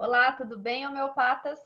Olá, tudo bem, homeopatas?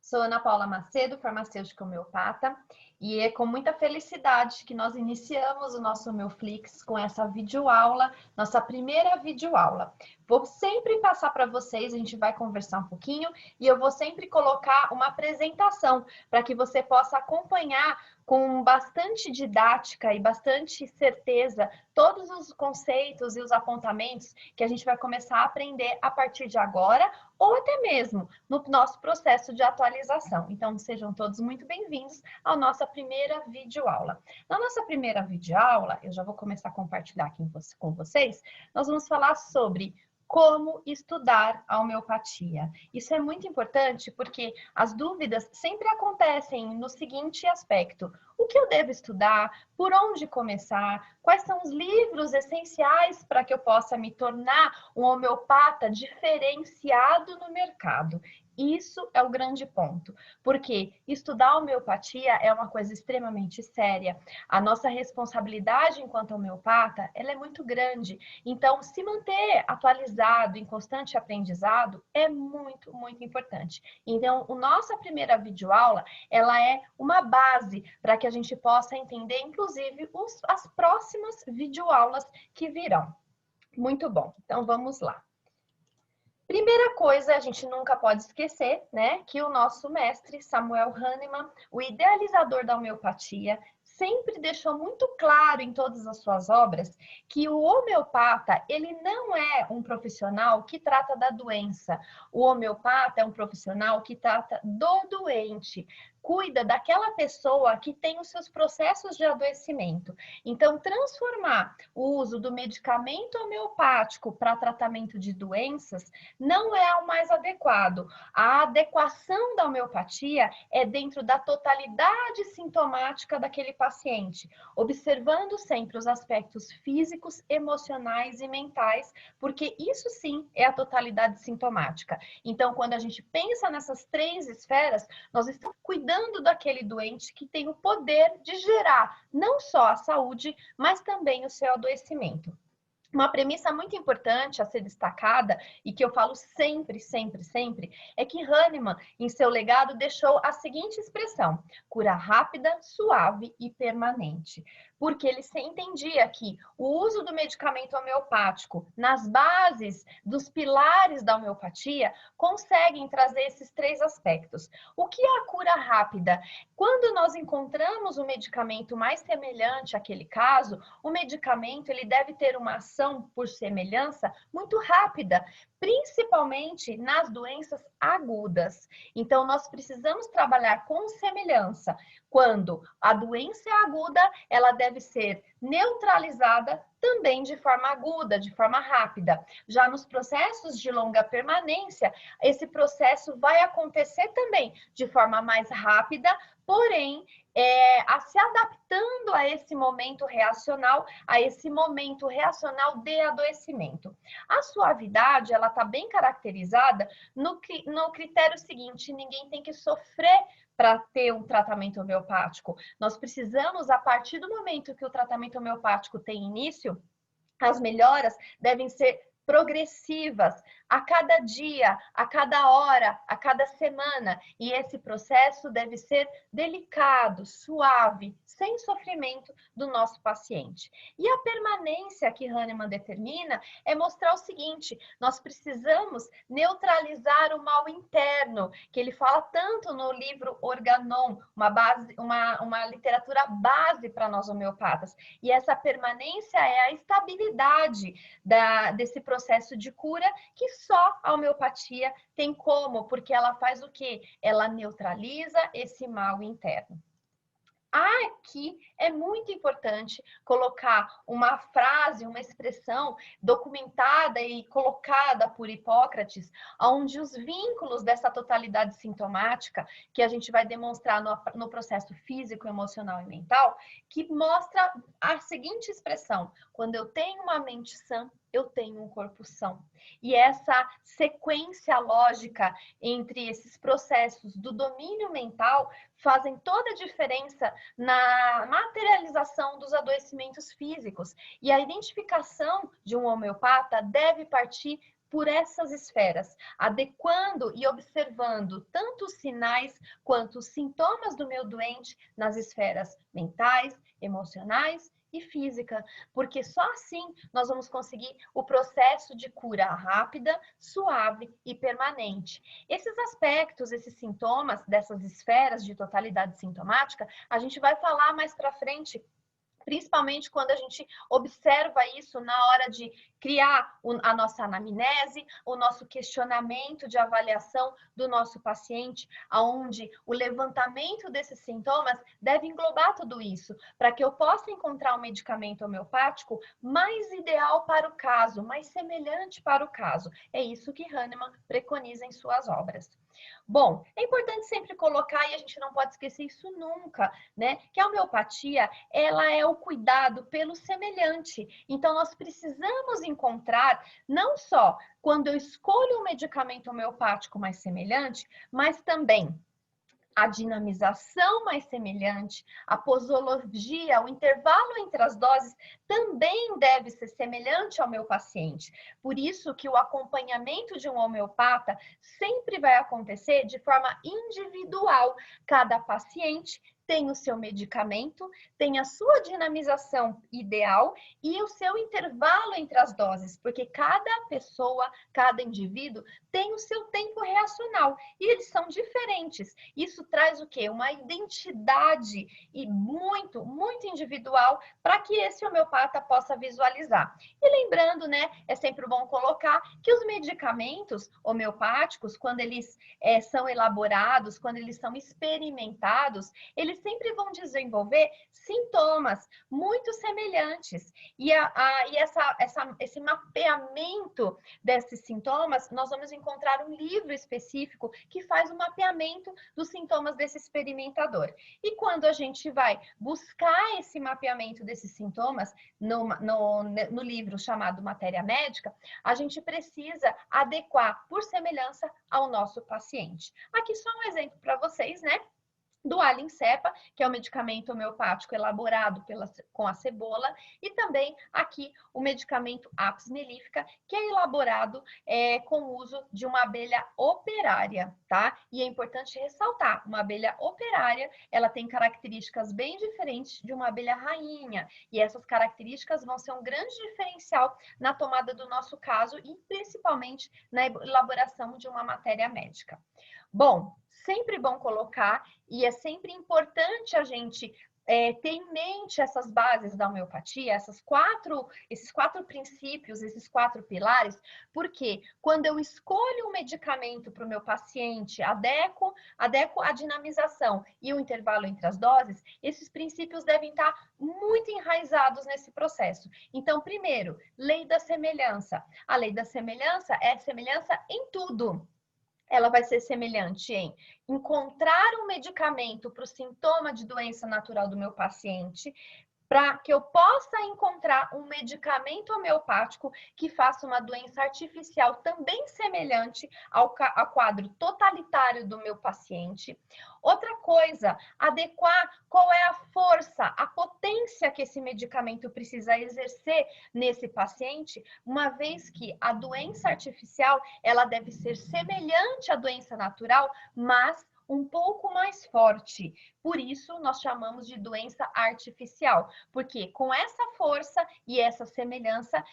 Sou Ana Paula Macedo, farmacêutica homeopata, e é com muita felicidade que nós iniciamos o nosso Homeoflix com essa videoaula, nossa primeira videoaula. Vou sempre passar para vocês, a gente vai conversar um pouquinho, e eu vou sempre colocar uma apresentação para que você possa acompanhar com bastante didática e bastante certeza todos os conceitos e os apontamentos que a gente vai começar a aprender a partir de agora, ou até mesmo no nosso processo de atualização. Então, sejam todos muito bem-vindos à nossa primeira videoaula. Na nossa primeira videoaula, eu já vou começar a compartilhar aqui com vocês, nós vamos falar sobre como estudar a homeopatia. Isso é muito importante porque as dúvidas sempre acontecem no seguinte aspecto: o que eu devo estudar? Por onde começar? Quais são os livros essenciais para que eu possa me tornar um homeopata diferenciado no mercado? Isso é o grande ponto, porque estudar homeopatia é uma coisa extremamente séria. A nossa responsabilidade enquanto homeopata, ela é muito grande. Então, se manter atualizado, em constante aprendizado, é muito, muito importante. Então, a nossa primeira videoaula, ela é uma base para que a gente possa entender, inclusive, as próximas videoaulas que virão. Muito bom. Então, vamos lá. Primeira coisa, a gente nunca pode esquecer, né, que o nosso mestre Samuel Hahnemann, o idealizador da homeopatia, sempre deixou muito claro em todas as suas obras que o homeopata, ele não é um profissional que trata da doença. O homeopata é um profissional que trata do doente, cuida daquela pessoa que tem os seus processos de adoecimento. Então, transformar o uso do medicamento homeopático para tratamento de doenças não é o mais adequado. A adequação da homeopatia é dentro da totalidade sintomática daquele paciente, observando sempre os aspectos físicos, emocionais e mentais, porque isso sim é a totalidade sintomática. Então, quando a gente pensa nessas três esferas, nós estamos cuidando daquele doente que tem o poder de gerar não só a saúde, mas também o seu adoecimento. Uma premissa muito importante a ser destacada, e que eu falo sempre, sempre, sempre, é que Hahnemann, em seu legado, deixou a seguinte expressão: cura rápida, suave e permanente. Porque ele se entendia que o uso do medicamento homeopático nas bases dos pilares da homeopatia conseguem trazer esses três aspectos. O que é a cura rápida? Quando nós encontramos o medicamento mais semelhante àquele caso, o medicamento ele deve ter uma ação por semelhança muito rápida, principalmente nas doenças agudas. Então, nós precisamos trabalhar com semelhança. Quando a doença é aguda, ela deve ser neutralizada também de forma aguda, de forma rápida. Já nos processos de longa permanência, esse processo vai acontecer também de forma mais rápida, porém, se adaptando a esse momento reacional de adoecimento. A suavidade, ela está bem caracterizada no critério seguinte: ninguém tem que sofrer para ter um tratamento homeopático. Nós precisamos, a partir do momento que o tratamento homeopático tem início, as melhoras devem ser progressivas, a cada dia, a cada hora, a cada semana. E esse processo deve ser delicado, suave, sem sofrimento do nosso paciente. E a permanência que Hahnemann determina é mostrar o seguinte: nós precisamos neutralizar o mal interno, que ele fala tanto no livro Organon, uma literatura base para nós homeopatas. E essa permanência é a estabilidade desse processo de cura que só a homeopatia tem como, porque ela faz o quê? Ela neutraliza esse mal interno. Aqui é muito importante colocar uma frase, uma expressão documentada e colocada por Hipócrates, onde os vínculos dessa totalidade sintomática, que a gente vai demonstrar no processo físico, emocional e mental, que mostra a seguinte expressão: quando eu tenho uma mente sã, eu tenho um corpo são. E essa sequência lógica entre esses processos do domínio mental fazem toda a diferença na materialização dos adoecimentos físicos. E a identificação de um homeopata deve partir por essas esferas, adequando e observando tanto os sinais quanto os sintomas do meu doente nas esferas mentais, emocionais e física, porque só assim nós vamos conseguir o processo de cura rápida, suave e permanente. Esses aspectos, esses sintomas dessas esferas de totalidade sintomática, a gente vai falar mais para frente, principalmente quando a gente observa isso na hora de criar a nossa anamnese, o nosso questionamento de avaliação do nosso paciente, onde o levantamento desses sintomas deve englobar tudo isso, para que eu possa encontrar um medicamento homeopático mais ideal para o caso, mais semelhante para o caso. É isso que Hahnemann preconiza em suas obras. Bom, é importante sempre colocar, e a gente não pode esquecer isso nunca, né? Que a homeopatia, ela é o cuidado pelo semelhante. Então, nós precisamos encontrar, não só quando eu escolho um medicamento homeopático mais semelhante, mas também a dinamização mais semelhante, a posologia, o intervalo entre as doses também deve ser semelhante ao meu paciente. Por isso que o acompanhamento de um homeopata sempre vai acontecer de forma individual. Cada paciente tem o seu medicamento, tem a sua dinamização ideal e o seu intervalo entre as doses, porque cada pessoa, cada indivíduo tem o seu tempo reacional e eles são diferentes. Isso traz o quê? Uma identidade e muito, muito individual para que esse homeopata possa visualizar. E lembrando, né, é sempre bom colocar que os medicamentos homeopáticos, quando eles são elaborados, quando eles são experimentados, eles sempre vão desenvolver sintomas muito semelhantes. E, esse mapeamento desses sintomas, nós vamos encontrar um livro específico que faz o mapeamento dos sintomas desse experimentador. E quando a gente vai buscar esse mapeamento desses sintomas no livro chamado Matéria Médica, a gente precisa adequar por semelhança ao nosso paciente. Aqui só um exemplo para vocês, né? Do alho em cepa, que é o medicamento homeopático elaborado com a cebola, e também aqui o medicamento Apis mellifera, que é elaborado com o uso de uma abelha operária, tá? E é importante ressaltar, uma abelha operária, ela tem características bem diferentes de uma abelha rainha, e essas características vão ser um grande diferencial na tomada do nosso caso e principalmente na elaboração de uma matéria médica. Bom, sempre bom colocar e é sempre importante a gente ter em mente essas bases da homeopatia, esses quatro princípios, esses 4 pilares, porque quando eu escolho um medicamento para o meu paciente, adequo a dinamização e o intervalo entre as doses, esses princípios devem estar muito enraizados nesse processo. Então, primeiro, lei da semelhança. A lei da semelhança é semelhança em tudo. Ela vai ser semelhante em encontrar um medicamento para o sintoma de doença natural do meu paciente, para que eu possa encontrar um medicamento homeopático que faça uma doença artificial também semelhante ao quadro totalitário do meu paciente. Outra coisa, adequar qual é a força, a potência que esse medicamento precisa exercer nesse paciente, uma vez que a doença artificial, ela deve ser semelhante à doença natural, mas um pouco mais forte. Por isso, nós chamamos de doença artificial, porque com essa força e essa semelhança,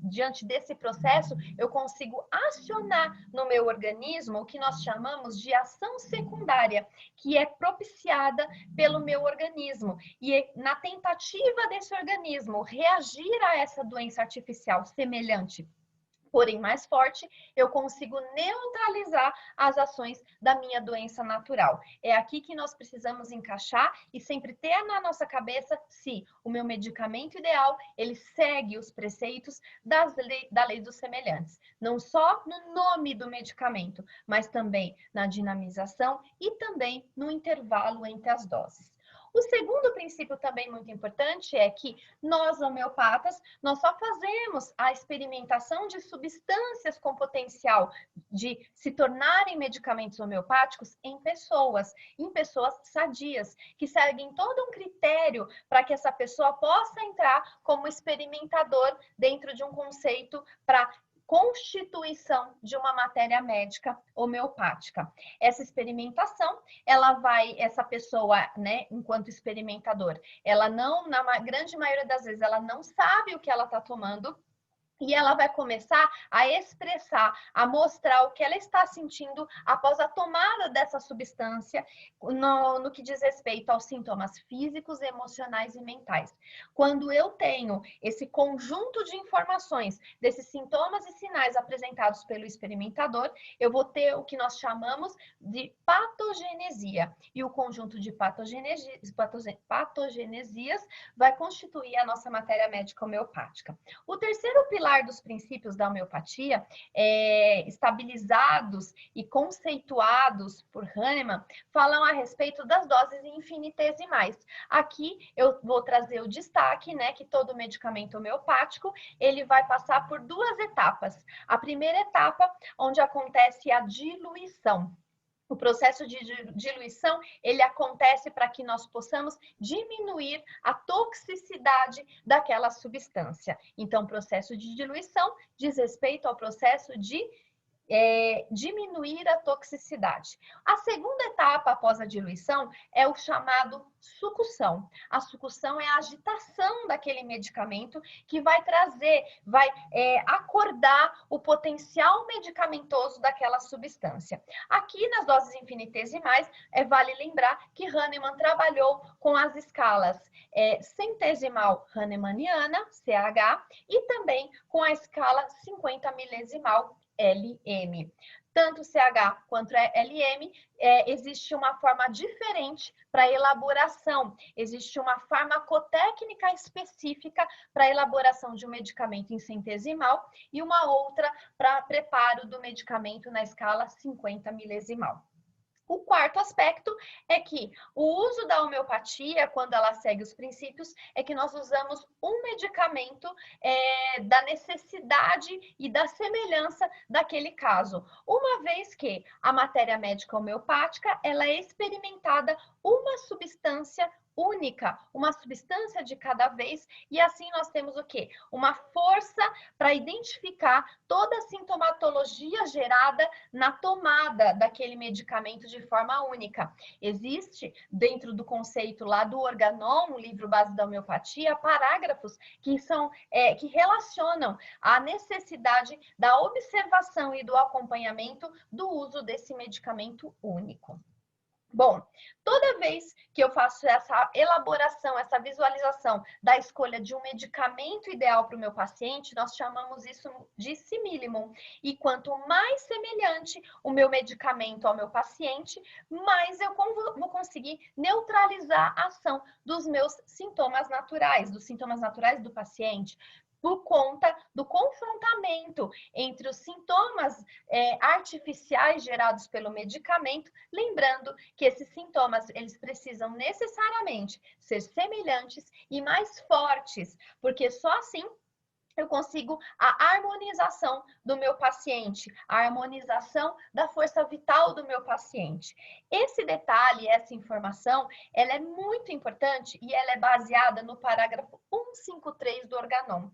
diante desse processo, eu consigo acionar no meu organismo o que nós chamamos de ação secundária, que é propiciada pelo meu organismo. E na tentativa desse organismo reagir a essa doença artificial semelhante, porém mais forte, eu consigo neutralizar as ações da minha doença natural. É aqui que nós precisamos encaixar e sempre ter na nossa cabeça se o meu medicamento ideal, ele segue os preceitos da lei dos semelhantes. Não só no nome do medicamento, mas também na dinamização e também no intervalo entre as doses. O segundo princípio também muito importante é que nós, homeopatas, nós só fazemos a experimentação de substâncias com potencial de se tornarem medicamentos homeopáticos em pessoas sadias, que seguem todo um critério para que essa pessoa possa entrar como experimentador dentro de um conceito para constituição de uma matéria médica homeopática. Essa experimentação, essa pessoa, né, enquanto experimentador, ela não, na grande maioria das vezes, ela não sabe o que ela está tomando, e ela vai começar a expressar, a mostrar o que ela está sentindo após a tomada dessa substância no que diz respeito aos sintomas físicos, emocionais e mentais. Quando eu tenho esse conjunto de informações desses sintomas e sinais apresentados pelo experimentador, eu vou ter o que nós chamamos de patogenesia. E o conjunto de patogenesias vai constituir a nossa matéria médica homeopática. O terceiro pilar dos princípios da homeopatia, estabilizados e conceituados por Hahnemann, falam a respeito das doses infinitesimais. Aqui eu vou trazer o destaque, né, que todo medicamento homeopático, ele vai passar por duas etapas. A primeira etapa, onde acontece a diluição. O processo de diluição, ele acontece para que nós possamos diminuir a toxicidade daquela substância. Então, o processo de diluição diz respeito ao processo de diminuir a toxicidade. A segunda etapa após a diluição é o chamado sucção. A sucção é a agitação daquele medicamento que vai trazer, vai acordar o potencial medicamentoso daquela substância. Aqui nas doses infinitesimais, vale lembrar que Hahnemann trabalhou com as escalas centesimal hahnemanniana, CH, e também com a escala 50 milesimal, LM. Tanto CH quanto LM, existe uma forma diferente para elaboração, existe uma farmacotécnica específica para a elaboração de um medicamento em centesimal e uma outra para preparo do medicamento na escala 50 milesimal. O quarto aspecto é que o uso da homeopatia, quando ela segue os princípios, é que nós usamos um medicamento da necessidade e da semelhança daquele caso. Uma vez que a matéria médica homeopática, ela é experimentada uma substância única, uma substância de cada vez, e assim nós temos o quê? Uma força para identificar toda a sintomatologia gerada na tomada daquele medicamento de forma única. Existe, dentro do conceito lá do Organon, o livro base da homeopatia, parágrafos que relacionam a necessidade da observação e do acompanhamento do uso desse medicamento único. Bom, toda vez que eu faço essa elaboração, essa visualização da escolha de um medicamento ideal para o meu paciente, nós chamamos isso de simílimum. E quanto mais semelhante o meu medicamento ao meu paciente, mais eu vou conseguir neutralizar a ação dos meus sintomas naturais, dos sintomas naturais do paciente, por conta do confrontamento entre os sintomas artificiais gerados pelo medicamento, lembrando que esses sintomas, eles precisam necessariamente ser semelhantes e mais fortes, porque só assim eu consigo a harmonização do meu paciente, a harmonização da força vital do meu paciente. Esse detalhe, essa informação, ela é muito importante e ela é baseada no parágrafo 153 do Organon.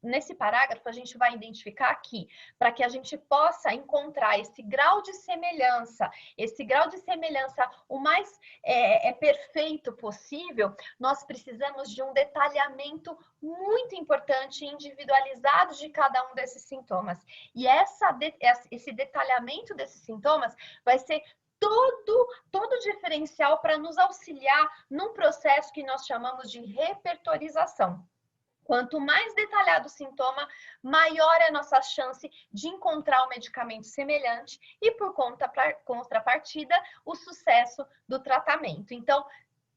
Nesse parágrafo, a gente vai identificar aqui, para que a gente possa encontrar esse grau de semelhança o mais perfeito possível, nós precisamos de um detalhamento muito importante e individualizado de cada um desses sintomas. E esse detalhamento desses sintomas vai ser todo diferencial para nos auxiliar num processo que nós chamamos de repertorização. Quanto mais detalhado o sintoma, maior é a nossa chance de encontrar um medicamento semelhante e, por contrapartida, o sucesso do tratamento. Então,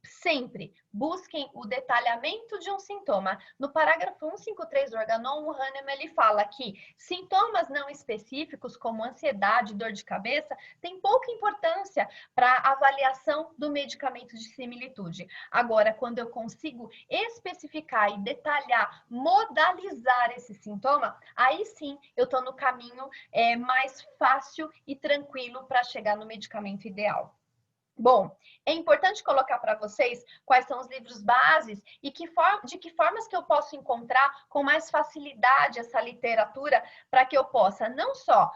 sempre busquem o detalhamento de um sintoma. No parágrafo 153 do Organon, o Hahnemann ele fala que sintomas não específicos, como ansiedade, dor de cabeça, têm pouca importância para a avaliação do medicamento de similitude. Agora, quando eu consigo especificar e detalhar, modalizar esse sintoma, aí sim eu estou no caminho mais fácil e tranquilo para chegar no medicamento ideal. Bom, é importante colocar para vocês quais são os livros bases e de que formas que eu posso encontrar com mais facilidade essa literatura para que eu possa não só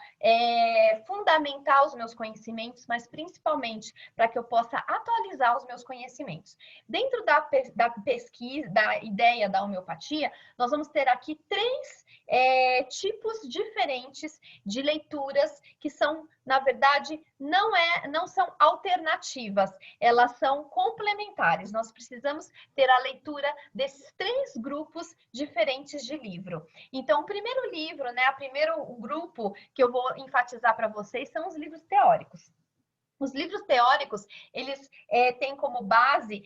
fundamentar os meus conhecimentos, mas principalmente para que eu possa atualizar os meus conhecimentos. Dentro da pesquisa, da ideia da homeopatia, nós vamos ter aqui três tipos diferentes de leituras que são, na verdade, não são alternativas, elas são complementares. Nós precisamos ter a leitura desses três grupos diferentes de livro. Então, o primeiro livro, né, o primeiro grupo que eu vou enfatizar para vocês são os livros teóricos. Os livros teóricos, eles têm como base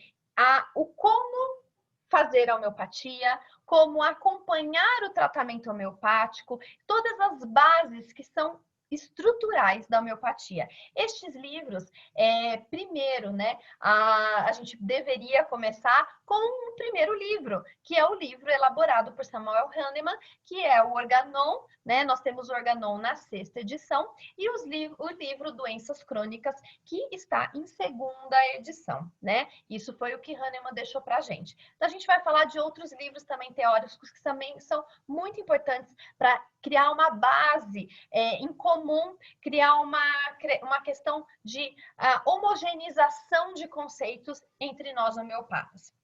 o como fazer a homeopatia, como acompanhar o tratamento homeopático, todas as bases que são estruturais da homeopatia. Estes livros, primeiro, né, a gente deveria começar com o primeiro livro, que é o livro elaborado por Samuel Hahnemann, que é o Organon, né? Nós temos o Organon na 6ª edição e o livro Doenças Crônicas, que está em 2ª edição, né? Isso foi o que Hahnemann deixou para a gente. Então, a gente vai falar de outros livros também teóricos que também são muito importantes para criar uma base em comum, criar uma questão de homogeneização de conceitos entre nós homeopatas.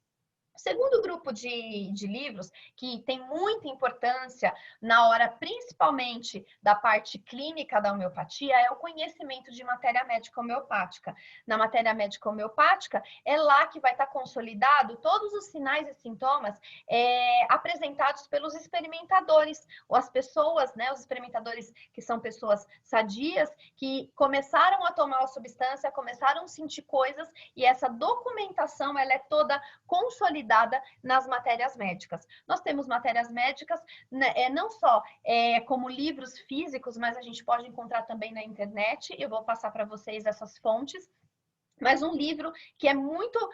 O segundo grupo de livros que tem muita importância na hora, principalmente da parte clínica da homeopatia, é o conhecimento de matéria médica homeopática. Na matéria médica homeopática, é lá que vai estar consolidado todos os sinais e sintomas apresentados pelos experimentadores, ou as pessoas, né, os experimentadores que são pessoas sadias, que começaram a tomar a substância, começaram a sentir coisas, e essa documentação ela é toda consolidada nas matérias médicas. Nós temos matérias médicas, né, não só como livros físicos, mas a gente pode encontrar também na internet. Eu vou passar para vocês essas fontes. Mas um livro que é muito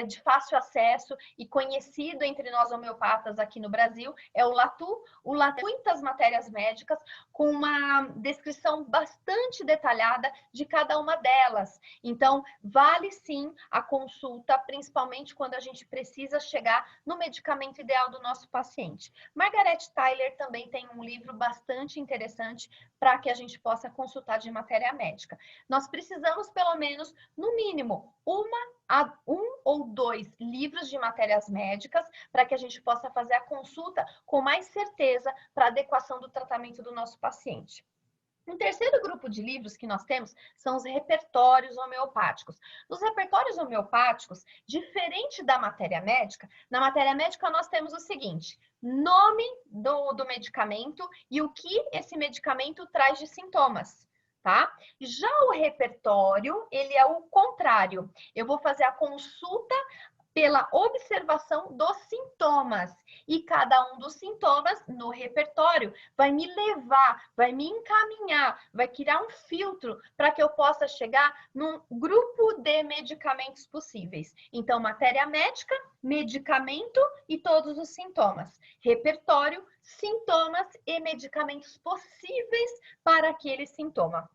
de fácil acesso e conhecido entre nós homeopatas aqui no Brasil é o Latu. O Latu tem muitas matérias médicas com uma descrição bastante detalhada de cada uma delas. Então, vale sim a consulta, principalmente quando a gente precisa chegar no medicamento ideal do nosso paciente. Margaret Tyler também tem um livro bastante interessante para que a gente possa consultar de matéria médica. Nós precisamos, pelo menos, no mínimo, um ou dois livros de matérias médicas para que a gente possa fazer a consulta com mais certeza para a adequação do tratamento do nosso paciente. Um terceiro grupo de livros que nós temos são os repertórios homeopáticos. Nos repertórios homeopáticos, diferente da matéria médica, na matéria médica nós temos o seguinte: nome do medicamento e o que esse medicamento traz de sintomas. Tá? Já o repertório, ele é o contrário. Eu vou fazer a consulta pela observação dos sintomas. E cada um dos sintomas no repertório vai me levar, vai me encaminhar, vai criar um filtro para que eu possa chegar num grupo de medicamentos possíveis. Então, matéria médica, medicamento e todos os sintomas. Repertório, sintomas e medicamentos possíveis para aquele sintoma.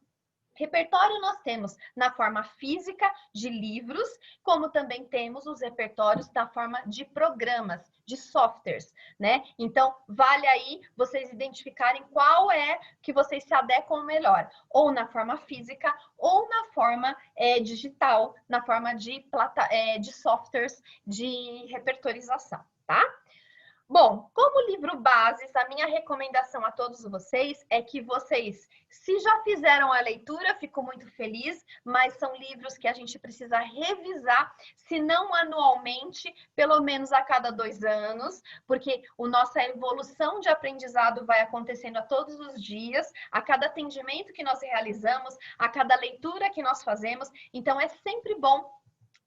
Repertório nós temos na forma física de livros, como também temos os repertórios na forma de programas, de softwares, né? Então, vale aí vocês identificarem qual é que vocês se adequam melhor, ou na forma física, ou na forma digital, na forma de softwares de repertorização, tá? Bom, como livro bases, a minha recomendação a todos vocês é que vocês, se já fizeram a leitura, fico muito feliz, mas são livros que a gente precisa revisar, se não anualmente, pelo menos a cada 2 anos, porque a nossa evolução de aprendizado vai acontecendo a todos os dias, a cada atendimento que nós realizamos, a cada leitura que nós fazemos, então é sempre bom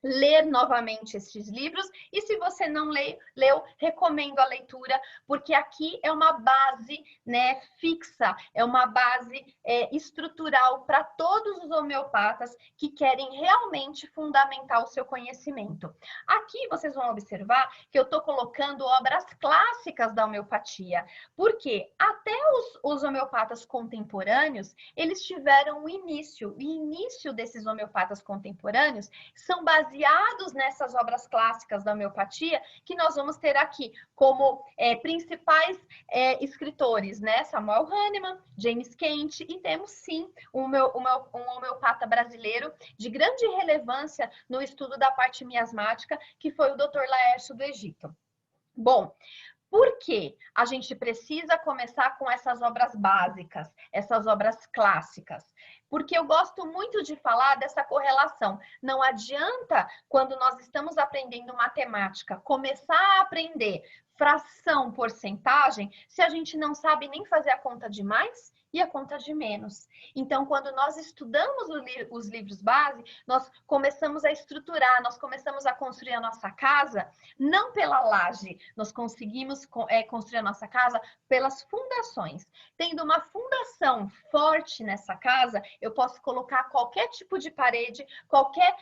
ler novamente esses livros, e se você não leu, recomendo a leitura, porque aqui é uma base, né, fixa, é uma base estrutural para todos os homeopatas que querem realmente fundamentar o seu conhecimento. Aqui vocês vão observar que eu estou colocando obras clássicas da homeopatia, porque até os homeopatas contemporâneos, eles tiveram o início desses homeopatas contemporâneos são baseados nessas obras clássicas da homeopatia que nós vamos ter aqui como principais escritores, né? Samuel Hahnemann, James Kent, e temos sim um homeopata brasileiro de grande relevância no estudo da parte miasmática, que foi o Dr. Laércio do Egito. Bom, por que a gente precisa começar com essas obras básicas, essas obras clássicas? Porque eu gosto muito de falar dessa correlação. Não adianta, quando nós estamos aprendendo matemática, começar a aprender fração, porcentagem, se a gente não sabe nem fazer a conta de mais e a conta de menos. Então, quando nós estudamos os livros base, nós começamos a estruturar, nós começamos a construir a nossa casa, não pela laje, nós conseguimos construir a nossa casa pelas fundações. Tendo uma fundação forte nessa casa, eu posso colocar qualquer tipo de parede, qualquer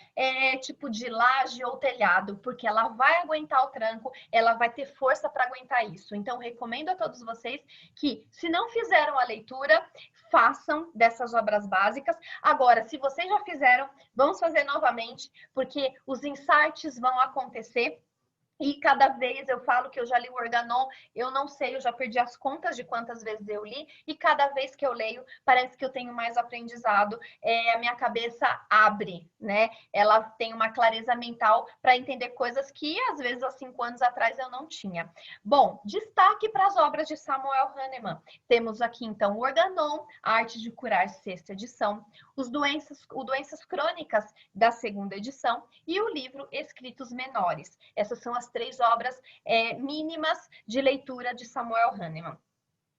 tipo de laje ou telhado, porque ela vai aguentar o tranco, ela vai ter força para aguentar isso. Então, recomendo a todos vocês que, se não fizeram a leitura, façam dessas obras básicas. Agora, se vocês já fizeram, vamos fazer novamente, porque os insights vão acontecer. E cada vez eu falo que eu já li o Organon, eu não sei, eu já perdi as contas de quantas vezes eu li, e cada vez que eu leio, parece que eu tenho mais aprendizado, a minha cabeça abre, né? Ela tem uma clareza mental para entender coisas que, às vezes, há 5 anos atrás eu não tinha. Bom, destaque para as obras de Samuel Hahnemann. Temos aqui, então, o Organon, A Arte de Curar, 6ª edição, o Doenças Crônicas, da 2ª edição, e o livro Escritos Menores. Essas são as 3 obras mínimas de leitura de Samuel Hahnemann.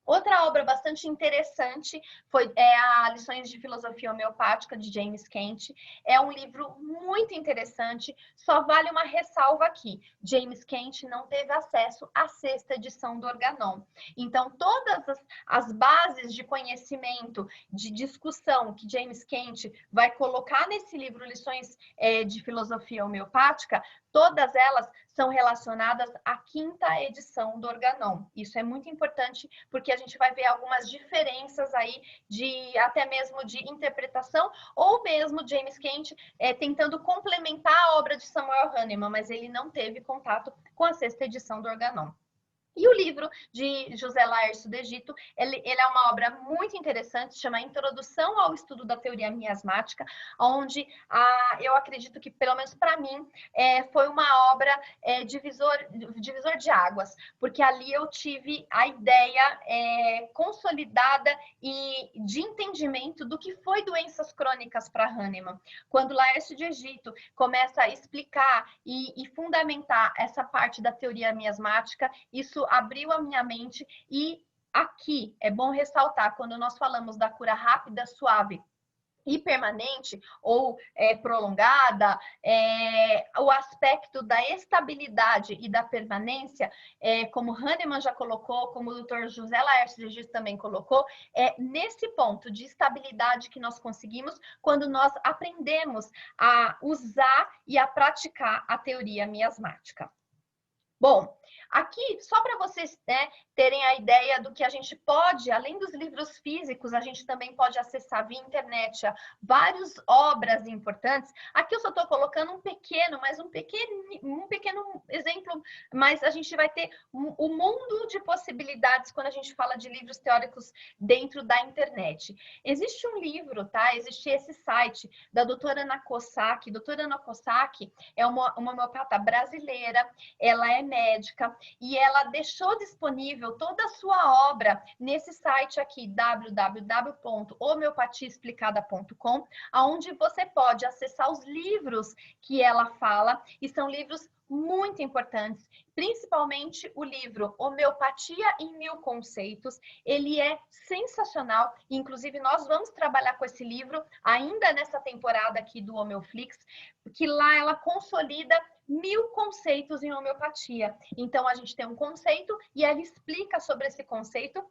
Outra obra bastante interessante foi a Lições de Filosofia Homeopática, de James Kent. É um livro muito interessante, só vale uma ressalva aqui. James Kent não teve acesso à 6ª edição do Organon. Então, todas as bases de conhecimento, de discussão que James Kent vai colocar nesse livro Lições de Filosofia Homeopática, todas elas são relacionadas à 5ª edição do Organon. Isso é muito importante, porque a gente vai ver algumas diferenças aí, até mesmo de interpretação, ou mesmo James Kent tentando complementar a obra de Samuel Hahnemann, mas ele não teve contato com a 6ª edição do Organon. E o livro de José Laércio do Egito, ele é uma obra muito interessante, chama Introdução ao Estudo da Teoria Miasmática, onde eu acredito que, pelo menos para mim, foi uma obra divisor de águas, porque ali eu tive a ideia consolidada e de entendimento do que foi doenças crônicas para Hahnemann. Quando Laércio de Egito começa a explicar e fundamentar essa parte da teoria miasmática, isso abriu a minha mente. E aqui é bom ressaltar, quando nós falamos da cura rápida, suave e permanente ou prolongada, o aspecto da estabilidade e da permanência, como Hahnemann já colocou, como o Dr. José Laércio de Egito também colocou, nesse ponto de estabilidade que nós conseguimos quando nós aprendemos a usar e a praticar a teoria miasmática. Bom, aqui, só para vocês terem a ideia do que a gente pode, além dos livros físicos, a gente também pode acessar via internet várias obras importantes. Aqui eu só estou colocando um pequeno exemplo, mas a gente vai ter um mundo de possibilidades quando a gente fala de livros teóricos dentro da internet. Existe um livro, tá? Existe esse site da doutora Ana Cossack. Doutora Ana Cossack é uma homeopata brasileira, ela é médica, e ela deixou disponível toda a sua obra nesse site aqui, www.homeopatiaexplicada.com, onde você pode acessar os livros que ela fala, e são livros muito importantes, principalmente o livro Homeopatia em 1000 Conceitos. Ele é sensacional, inclusive nós vamos trabalhar com esse livro ainda nessa temporada aqui do Homeoflix, porque lá ela consolida 1000 conceitos em homeopatia. Então a gente tem um conceito e ela explica sobre esse conceito.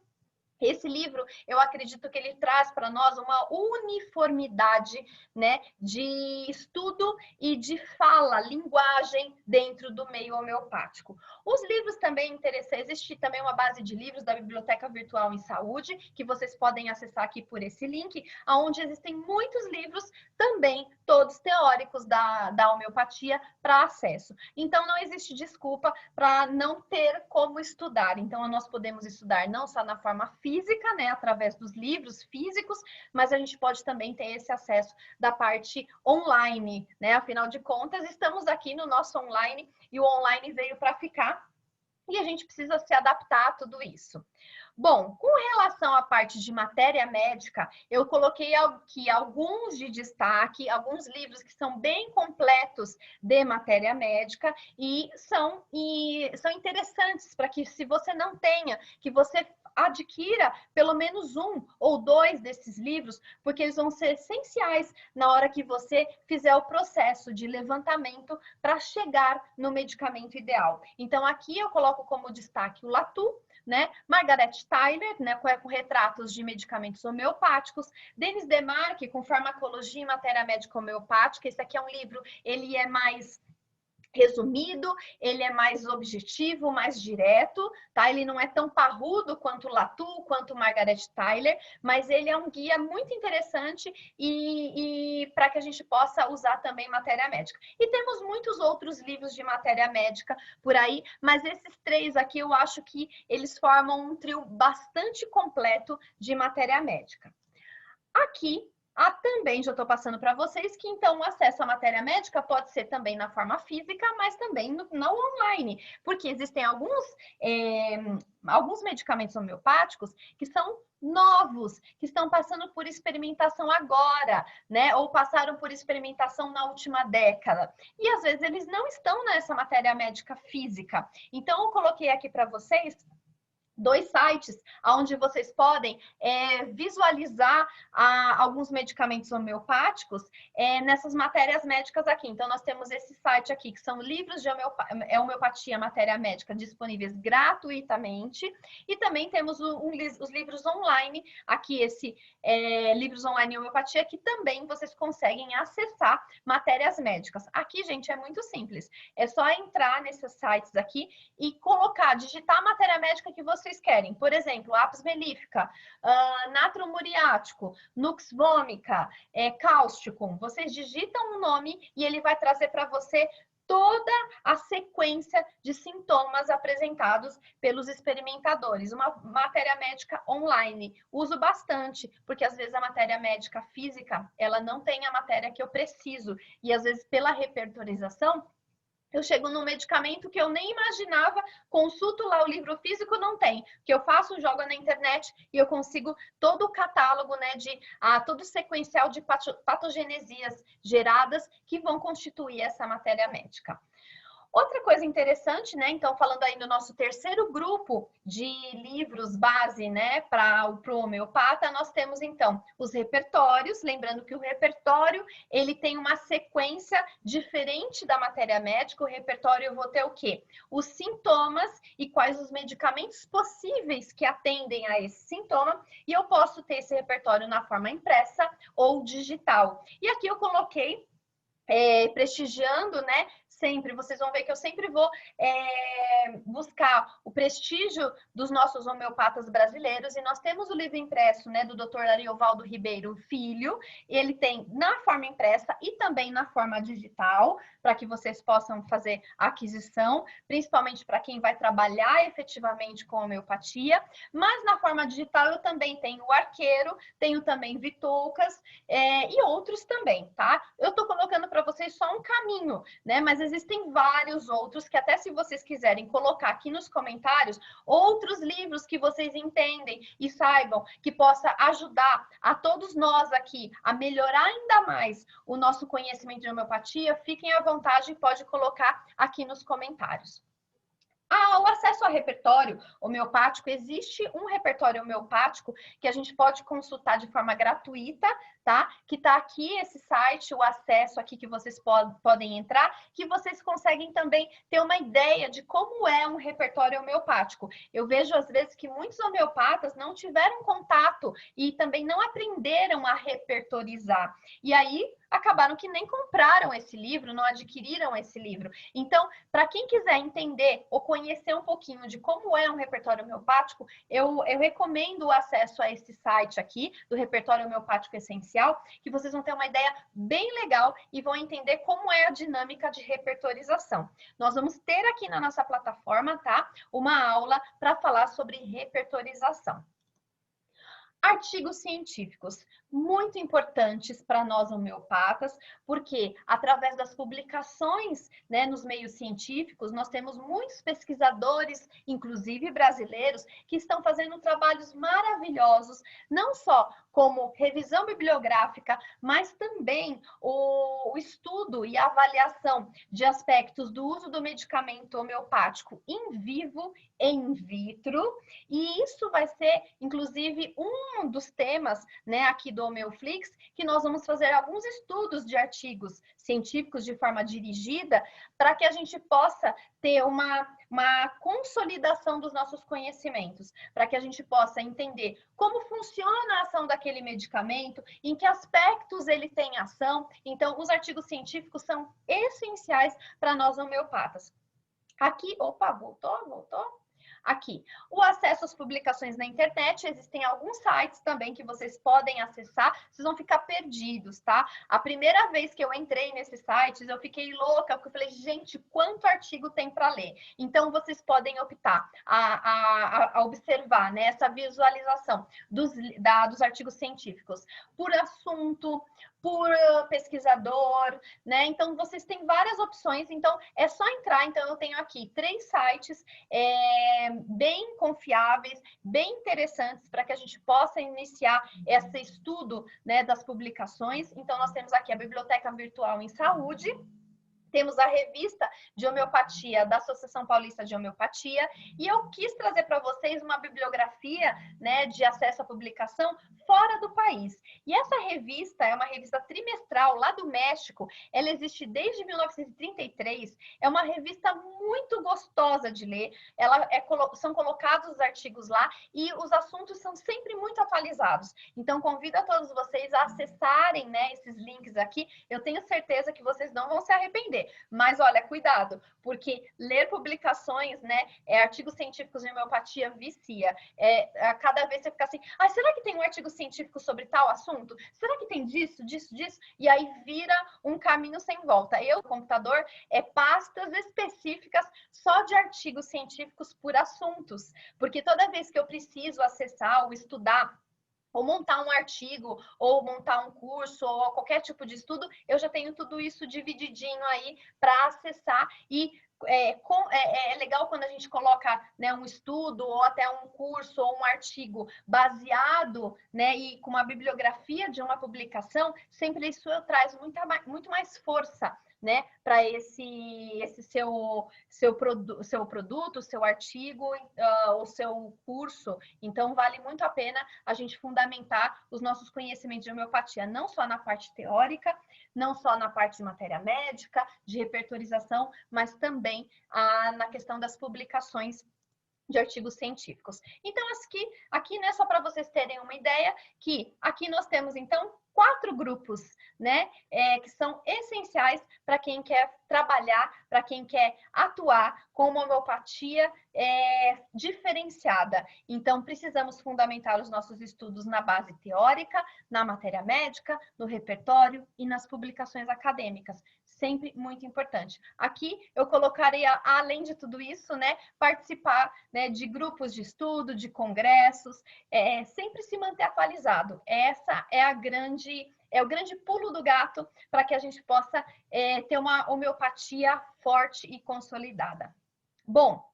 Esse livro, eu acredito que ele traz para nós uma uniformidade, né, de estudo e de fala, linguagem dentro do meio homeopático. Os livros também interessantes, existe também uma base de livros da Biblioteca Virtual em Saúde, que vocês podem acessar aqui por esse link, onde existem muitos livros também, todos teóricos da homeopatia para acesso. Então, não existe desculpa para não ter como estudar. Então, nós podemos estudar não só na forma física, né, através dos livros físicos, mas a gente pode também ter esse acesso da parte online, né? Afinal de contas, estamos aqui no nosso online e o online veio para ficar e a gente precisa se adaptar a tudo isso. Bom, com relação à parte de matéria médica, eu coloquei aqui alguns de destaque, alguns livros que são bem completos de matéria médica e são interessantes para que, se você não tenha, que você adquira pelo menos um ou dois desses livros, porque eles vão ser essenciais na hora que você fizer o processo de levantamento para chegar no medicamento ideal. Então, aqui eu coloco como destaque o Latu, né? Margaret Tyler, né, com retratos de medicamentos homeopáticos, Denis Demarque, com farmacologia e matéria médica homeopática. Esse aqui é um livro, ele é mais resumido, ele é mais objetivo, mais direto, tá? Ele não é tão parrudo quanto o Latu, quanto o Margaret Tyler, mas ele é um guia muito interessante e para que a gente possa usar também matéria médica. E temos muitos outros livros de matéria médica por aí, mas esses três aqui eu acho que eles formam um trio bastante completo de matéria médica. Aqui também já estou passando para vocês que então o acesso à matéria médica pode ser também na forma física, mas também no online, porque existem alguns medicamentos homeopáticos que são novos, que estão passando por experimentação agora, né? Ou passaram por experimentação na última década. E às vezes eles não estão nessa matéria médica física. Então eu coloquei aqui para vocês dois sites onde vocês podem visualizar alguns medicamentos homeopáticos nessas matérias médicas aqui. Então, nós temos esse site aqui, que são livros de homeopatia, matéria médica, disponíveis gratuitamente. E também temos os livros online, aqui esse livros online homeopatia, que também vocês conseguem acessar matérias médicas. Aqui, gente, é muito simples. É só entrar nesses sites aqui e digitar a matéria médica que vocês querem. Por exemplo, apis mellífica, natro muriático, nux vomica, cáusticum. Vocês digitam um nome e ele vai trazer para você toda a sequência de sintomas apresentados pelos experimentadores. Uma matéria médica online. Uso bastante, porque às vezes a matéria médica física, ela não tem a matéria que eu preciso. E às vezes pela repertorização, eu chego num medicamento que eu nem imaginava, consulto lá o livro físico, não tem. Que eu faço, jogo na internet e eu consigo todo o catálogo, né, todo o sequencial de patogenesias geradas que vão constituir essa matéria médica. Outra coisa interessante, né? Então, falando aí no nosso terceiro grupo de livros base, né, para o homeopata, nós temos então os repertórios. Lembrando que o repertório ele tem uma sequência diferente da matéria médica. O repertório eu vou ter o quê? Os sintomas e quais os medicamentos possíveis que atendem a esse sintoma. E eu posso ter esse repertório na forma impressa ou digital. E aqui eu coloquei prestigiando, né? Sempre, vocês vão ver que eu sempre vou buscar o prestígio dos nossos homeopatas brasileiros, e nós temos o livro impresso, né, do Dr. Ariovaldo Ribeiro Filho. Ele tem na forma impressa e também na forma digital, para que vocês possam fazer a aquisição, principalmente para quem vai trabalhar efetivamente com homeopatia. Mas na forma digital eu também tenho o Arqueiro, tenho também Vitoucas e outros também, tá? Eu estou colocando para vocês só um caminho, né? Mas existem vários outros que até se vocês quiserem colocar aqui nos comentários, outros livros que vocês entendem e saibam que possa ajudar a todos nós aqui a melhorar ainda mais o nosso conhecimento de homeopatia, fiquem à vontade e pode colocar aqui nos comentários. O acesso ao repertório homeopático, existe um repertório homeopático que a gente pode consultar de forma gratuita, tá? Que tá aqui esse site, o acesso aqui que vocês podem entrar, que vocês conseguem também ter uma ideia de como é um repertório homeopático. Eu vejo às vezes que muitos homeopatas não tiveram contato e também não aprenderam a repertorizar. E aí acabaram que nem compraram esse livro, não adquiriram esse livro. Então, para quem quiser entender ou conhecer um pouquinho de como é um repertório homeopático, eu recomendo o acesso a esse site aqui, do Repertório Homeopático Essencial, que vocês vão ter uma ideia bem legal e vão entender como é a dinâmica de repertorização. Nós vamos ter aqui na nossa plataforma, tá? Uma aula para falar sobre repertorização. Artigos científicos, muito importantes para nós homeopatas, porque através das publicações, né, nos meios científicos, nós temos muitos pesquisadores, inclusive brasileiros, que estão fazendo trabalhos maravilhosos, não só como revisão bibliográfica, mas também o estudo e a avaliação de aspectos do uso do medicamento homeopático in vivo e in vitro, e isso vai ser, inclusive, um dos temas, né, aqui do Homeoflix, que nós vamos fazer alguns estudos de artigos científicos de forma dirigida, para que a gente possa ter uma consolidação dos nossos conhecimentos, para que a gente possa entender como funciona a ação daquele medicamento, em que aspectos ele tem ação. Então, os artigos científicos são essenciais para nós homeopatas. Aqui, opa, voltou? Aqui, o acesso às publicações na internet, existem alguns sites também que vocês podem acessar, vocês vão ficar perdidos, tá? A primeira vez que eu entrei nesses sites, eu fiquei louca, porque eu falei, gente, quanto artigo tem para ler? Então, vocês podem optar a observar, né, essa visualização dos artigos científicos por assunto, por pesquisador, né? Então, vocês têm várias opções, então é só entrar. Então, eu tenho aqui 3 sites bem confiáveis, bem interessantes para que a gente possa iniciar esse estudo, né, das publicações. Então, nós temos aqui a Biblioteca Virtual em Saúde, temos a revista de homeopatia da Associação Paulista de Homeopatia, e eu quis trazer para vocês uma bibliografia, né, de acesso à publicação fora do país. E essa revista é uma revista trimestral lá do México, ela existe desde 1933, é uma revista muito gostosa de ler, são colocados os artigos lá e os assuntos são sempre muito atualizados. Então, convido a todos vocês a acessarem, né, esses links aqui, eu tenho certeza que vocês não vão se arrepender. Mas olha, cuidado, porque ler publicações, né, artigos científicos de homeopatia vicia. A cada vez você fica assim, será que tem um artigo científico sobre tal assunto? Será que tem disso? E aí vira um caminho sem volta. Eu, no computador, pastas específicas só de artigos científicos por assuntos, porque toda vez que eu preciso acessar ou estudar ou montar um artigo, ou montar um curso, ou qualquer tipo de estudo, eu já tenho tudo isso divididinho aí para acessar. E é legal quando a gente coloca, né, um estudo, ou até um curso, ou um artigo baseado, né, e com uma bibliografia de uma publicação, sempre isso traz muito mais força, né, para esse seu produto, seu artigo, o seu curso. Então, vale muito a pena a gente fundamentar os nossos conhecimentos de homeopatia, não só na parte teórica, não só na parte de matéria médica, de repertorização, mas também na questão das publicações de artigos científicos. Então, aqui, né, só para vocês terem uma ideia, que aqui nós temos, então, 4 grupos, né, que são essenciais para quem quer trabalhar, para quem quer atuar com uma homeopatia diferenciada. Então, precisamos fundamentar os nossos estudos na base teórica, na matéria médica, no repertório e nas publicações acadêmicas. sempre muito importante. Aqui eu colocaria, além de tudo isso, né, participar, né, de grupos de estudo, de congressos, sempre se manter atualizado. Essa é o grande pulo do gato para que a gente possa ter uma homeopatia forte e consolidada. Bom,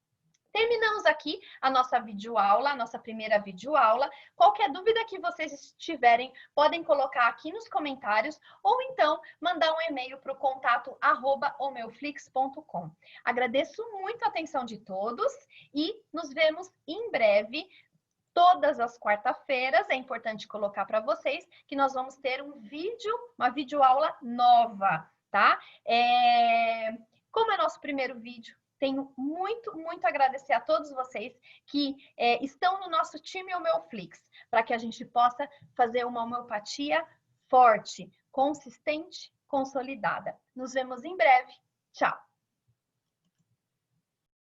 terminamos aqui a nossa videoaula, a nossa primeira videoaula. Qualquer dúvida que vocês tiverem, podem colocar aqui nos comentários ou então mandar um e-mail para o contato@homeoflix.com. Agradeço muito a atenção de todos e nos vemos em breve. Todas as quarta-feiras, é importante colocar para vocês que nós vamos ter uma videoaula nova, tá? Como é nosso primeiro vídeo, tenho muito a agradecer a todos vocês que estão no nosso time Homeoflix, para que a gente possa fazer uma homeopatia forte, consistente, consolidada. Nos vemos em breve. Tchau!